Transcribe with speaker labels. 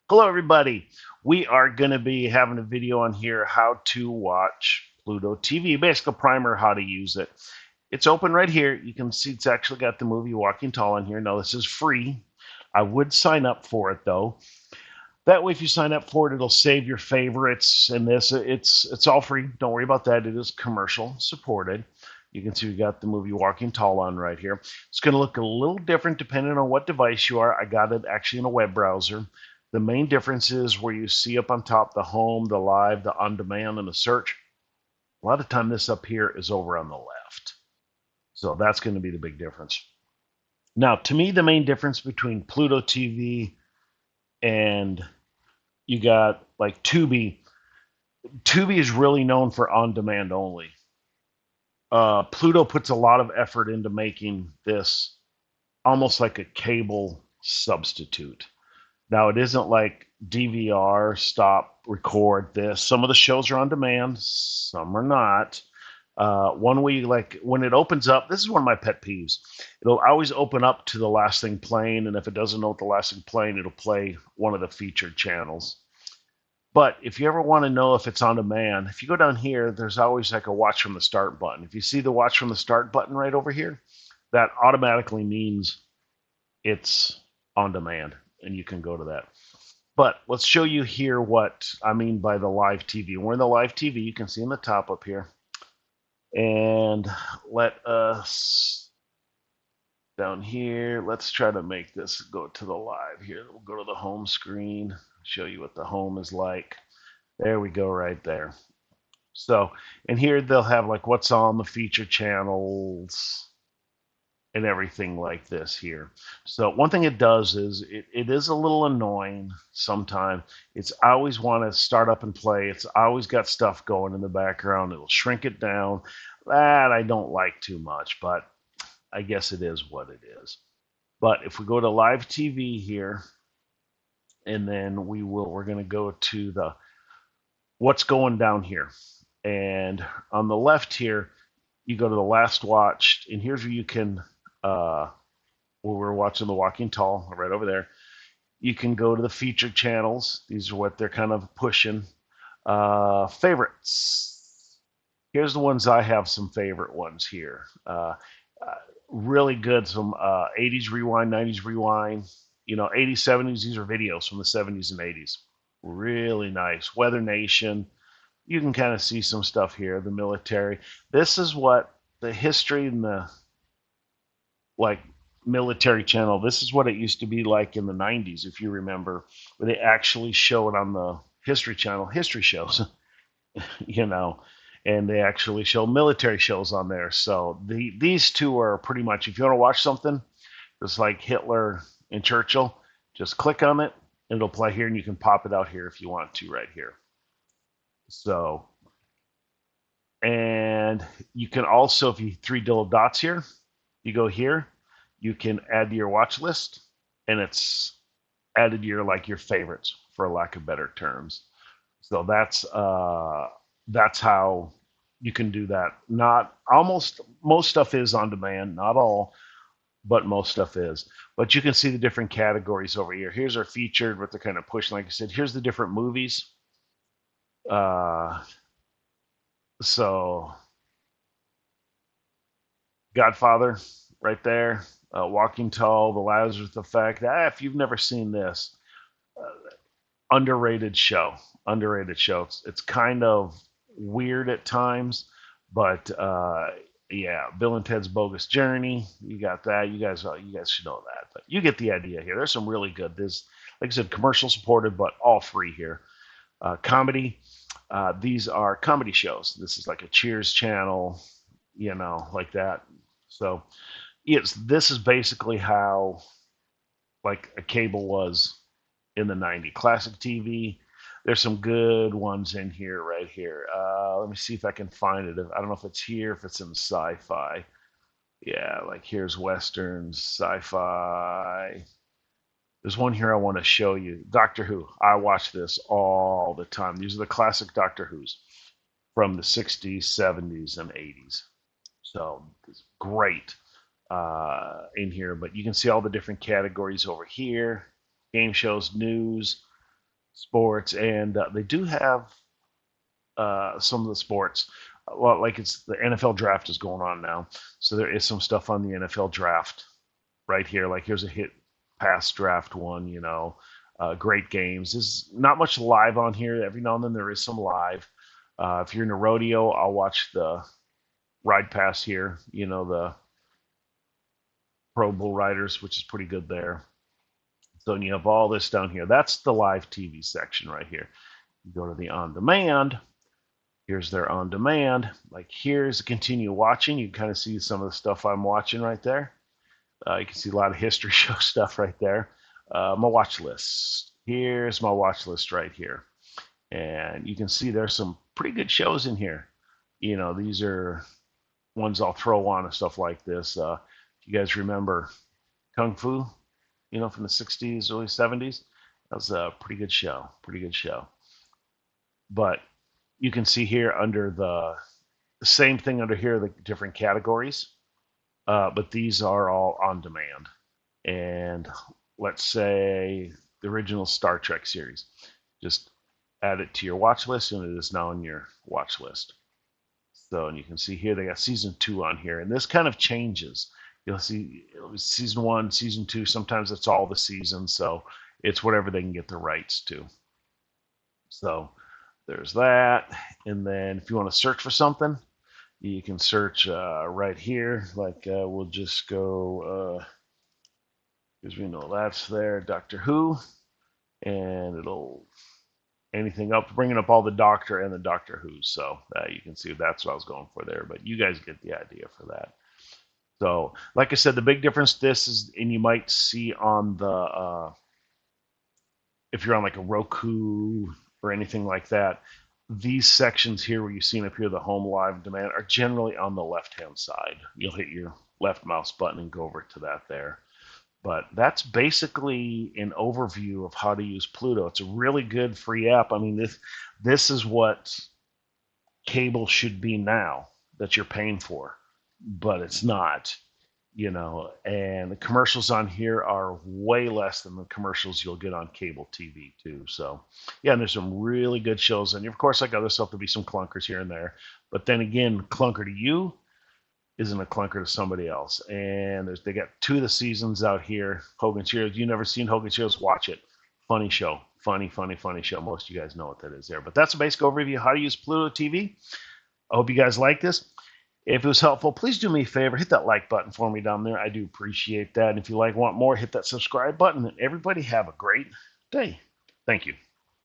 Speaker 1: Hello, everybody. We are going to be having a video on here how to watch Pluto TV, basically a primer how to use it. It's open right here. You can see it's actually got the movie Walking Tall on here. Now, this is free. I would sign up for it though. That way, if you sign up for it, it'll save your favorites. And this, it's all free. Don't worry about that. It is commercial supported. You can see we got the movie Walking Tall on right here. It's going to look a little different depending on what device you are. I got it actually in a web browser. The main difference is where you see up on top the home, the live, the on demand, and the search. A lot of time this up here is over on the left. So that's going to be the big difference. Now, to me, the main difference between Pluto TV and you got like Tubi. Tubi is really known for on demand only. Pluto puts a lot of effort into making this almost like a cable substitute. Now, it isn't like DVR, stop, record this. Some of the shows are on demand, some are not. One way, like when it opens up, this is one of my pet peeves. It'll always open up to the last thing playing, and if it doesn't know what the last thing playing, it'll play one of the featured channels. But if you ever want to know if it's on demand, if you go down here, there's always like a watch from the start button. If you see the watch from the start button right over here, that automatically means it's on demand, and you can go to that. But let's show you here what I mean by the live TV. We're in the live TV. You can see in the top up here. And let us down here. Let's try to make this go to the live here. We'll go to the home screen, show you what the home is like. There we go, right there. So, and here they'll have like what's on the feature channels and everything like this here. So one thing it does is it is a little annoying sometimes. It's always want to start up and play. It's always got stuff going in the background. It'll shrink it down. That I don't like too much, but I guess it is what it is. But if we go to live TV here, and then we're going to go to the what's going down here. And on the left here, you go to the last watched, and here's where you can where we're watching The Walking Tall, right over there. You can go to the featured channels. These are what they're kind of pushing. Favorites. Here's the ones I have some favorite ones here. Really good. Some 80s rewind, 90s rewind. 80s, 70s. These are videos from the 70s and 80s. Really nice. Weather Nation. You can kind of see some stuff here. The military. This is what the history and the like military channel. This is what it used to be like in the 90s, if you remember, where they actually show it on the History Channel, history shows, and they actually show military shows on there. So these two are pretty much, if you want to watch something, it's like Hitler and Churchill, just click on it, and it'll play here, and you can pop it out here if you want to right here. So, and you can also, if you three little dots here, you go here, you can add to your watch list, and it's added to your favorites, for lack of better terms. So that's how you can do that. Not almost most stuff is on demand, not all, but most stuff is. But you can see the different categories over here. Here's our featured, what they're kind of pushing. Like I said, here's the different movies. So Godfather, right there. Walking Tall, The Lazarus Effect. If you've never seen this, underrated show. Underrated show. It's kind of weird at times, but yeah, Bill and Ted's Bogus Journey. You got that. You guys should know that. But you get the idea here. There's some really good. There's, like I said, commercial supported, but all free here. Comedy. These are comedy shows. This is like a Cheers channel, like that. So this is basically how like a cable was in the 90s. Classic TV. There's some good ones in here, right here. Let me see if I can find it. I don't know if it's here, if it's in sci-fi. Yeah, like here's westerns, sci-fi. There's one here I want to show you. Doctor Who. I watch this all the time. These are the classic Doctor Who's from the 60s, 70s, and 80s. So it's great in here. But you can see all the different categories over here. Game shows, news. sports, and they do have some of the sports. Well, like it's the NFL draft is going on now, so there is some stuff on the NFL draft right here. Like here's a hit pass draft one, great games. There's not much live on here. Every now and then there is some live. If you're in a rodeo, I'll watch the ride pass here, the Pro Bull Riders, which is pretty good there. So you have all this down here. That's the live TV section right here. You go to the on demand. Here's their on demand. Like here's continue watching. You can kind of see some of the stuff I'm watching right there. You can see a lot of history show stuff right there. My watch list. Here's my watch list right here. And you can see there's some pretty good shows in here. These are ones I'll throw on and stuff like this. If you guys remember Kung Fu, from the 60s, early 70s, that was a pretty good show. Pretty good show. But you can see here under the same thing under here, the different categories. But these are all on demand. And let's say the original Star Trek series. Just add it to your watch list, and it is now on your watch list. So, and you can see here they got season 2 on here, and this kind of changes. You'll see season 1, season 2. Sometimes it's all the seasons, so it's whatever they can get the rights to. So there's that. And then if you want to search for something, you can search right here. Like we'll just go, because we know that's there, Doctor Who, and it'll anything up, bringing up all the Doctor and the Doctor Who. So you can see that's what I was going for there. But you guys get the idea for that. So, like I said, the big difference this is, and you might see on the, if you're on like a Roku or anything like that, these sections here where you see up here, the home live demand, are generally on the left-hand side. You'll hit your left mouse button and go over to that there. But that's basically an overview of how to use Pluto. It's a really good free app. I mean, this is what cable should be now that you're paying for, but it's not, and the commercials on here are way less than the commercials you'll get on cable TV too. So yeah, and there's some really good shows. And of course, like other stuff, there'll be some clunkers here and there, but then again, clunker to you isn't a clunker to somebody else. And they got 2 of the seasons out here. Hogan's Heroes. You never seen Hogan's Heroes? Watch it. Funny show. Funny show. Most of you guys know what that is there. But that's a basic overview of how to use Pluto TV. I hope you guys like this. If it was helpful, please do me a favor. Hit that like button for me down there. I do appreciate that. And if you want more, hit that subscribe button. And everybody have a great day. Thank you.